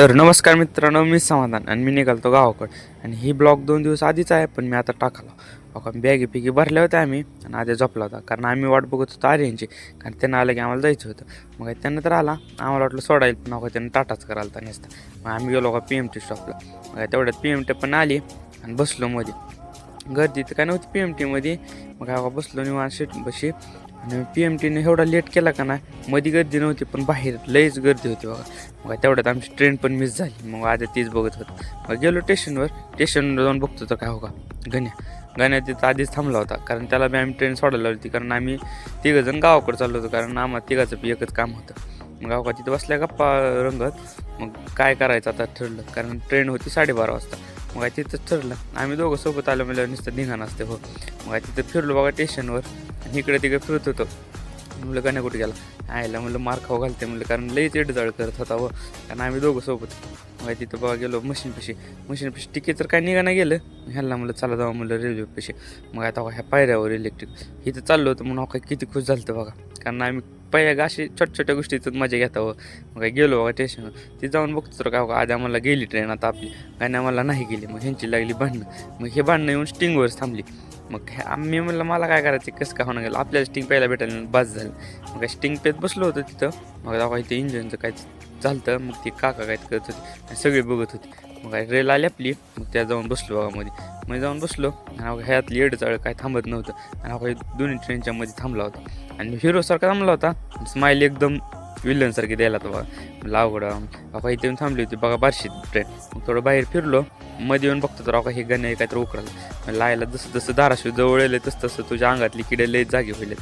तर नमस्कार मित्रांनो, मी समाधान आणि मी निघालतो गावाकडं. आणि ही ब्लॉग 2 दिवस आधीच आहे, पण मी आता टाकला. अहो बॅगी पिगी भरल्या होत्या आम्ही आणि आधी झोपला होता, कारण आम्ही वाट बघत होतो आर्यनची. कारण त्यांना आलं की आम्हाला जायचं होतं. मग त्यांना तर आला, आम्हाला वाटलं सोडायला, पण नका त्यांना टाटाच करायला होता नसता. मग आम्ही गेलो का PMT स्टॉपला. मग तेवढ्यात PMT पण आली आणि बसलो मध्ये. गर्दी तर काय नव्हती PMTमध्ये. मग बसलो निवांत सीट बशी. आणि PMTने एवढा लेट केला का नाही, मध्ये गर्दी नव्हती पण बाहेर लईच गर्दी होती बघा. मग तेवढ्यात आमची ट्रेन पण मिस झाली. मग आधी तीच बघत होतो. मग गेलो स्टेशनवर जाऊन बघतो तर काय हो का गण्या तिथं आधीच थांबला होता, कारण त्याला बी आम्ही ट्रेन सोडायला होती. कारण आम्ही तिघंजण गावाकडे चाललो होतो, कारण आम्हाला तिघाचं बी एकच काम होतं. मग गावका तिथं बसल्या गप्पा रंगत. मग काय करायचं आता ठरलं, कारण ट्रेन होती 12:30 वाजता. मग तिथंच ठरलं, आम्ही दोघं सोबत आलो म्हणजे नुसतं धिंगाणं असते हो. मग तिथं फिरलो बघा स्टेशनवर, आणि इकडे तिकडे फिरत होतो. म्हणलं गाण्या कुठे गेला, आयला म्हणलं मार खाऊ घालते म्हणलं, कारण लईच एडजाळ करत होता व. कारण आम्ही दोघं सोबत. मग तिथं बघा गेलो मशीनपाशी तिकीट तर काय निघाणं गेलं. ह्याला म्हणलं चला जाऊ म्हणलं रेल्वेपाशी. मग आता ह्या पायऱ्यावर इलेक्ट्रिक इथं चाललो होतं म्हणून काय किती खुश झालं होतं बघा. कारण आम्ही पहिल्या अशी छोट्या गोष्टीतच मजा घेतावं. मग गेलो बघा स्टेशनवर. ती जाऊन बघतो तर काय आधी आम्हाला गेली ट्रेन, आता आपली आणि आम्हाला नाही गेली. मग ह्यांची लागली भांडणं. मग हे भांडणं येऊन स्टिंगवरच थांबली. मग आम्ही म्हणलं मला काय करायचं, कसं काय होणं गेलं, आपल्याला स्टिंग पहिला भेटायला बस झालं. मग स्टिंग पेत बसलो होतं तिथं. मग तेव्हा इथे इंजिनचं काय झालं. मग ती काका काय करत होती आणि सगळे बघत होते. मग रेल आली आपली. मग त्या जाऊन बसलो बघा मध्ये जाऊन बसलो. आणि ह्यातली एडचाळ काय थांबत नव्हतं. आणि दोन्ही ट्रेनच्या मध्ये थांबला होता. आणि हिरोसारखा थांबला होता. स्माईल एकदम विलनसारखी द्यायला होता बघा. म्हणलं अवघड इथे येऊन थांबली होती बघा बारशी ट्रेन. मग थोडं बाहेर फिरलो. मध्ये येऊन बघतो तर हे गाणे काहीतरी उकळालं. लायला जसं धाराशिव जवळ येईल तसं तुझ्या अंगातली किडे लई जागे होईल.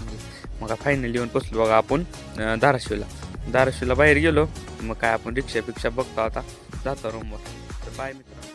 मग फायनली येऊन पोचलो बघा आपण धाराशिवला बाहेर गेलो. मग काय आपण रिक्षा बघतो, आता जातो रूमवर. तर बाय मित्र.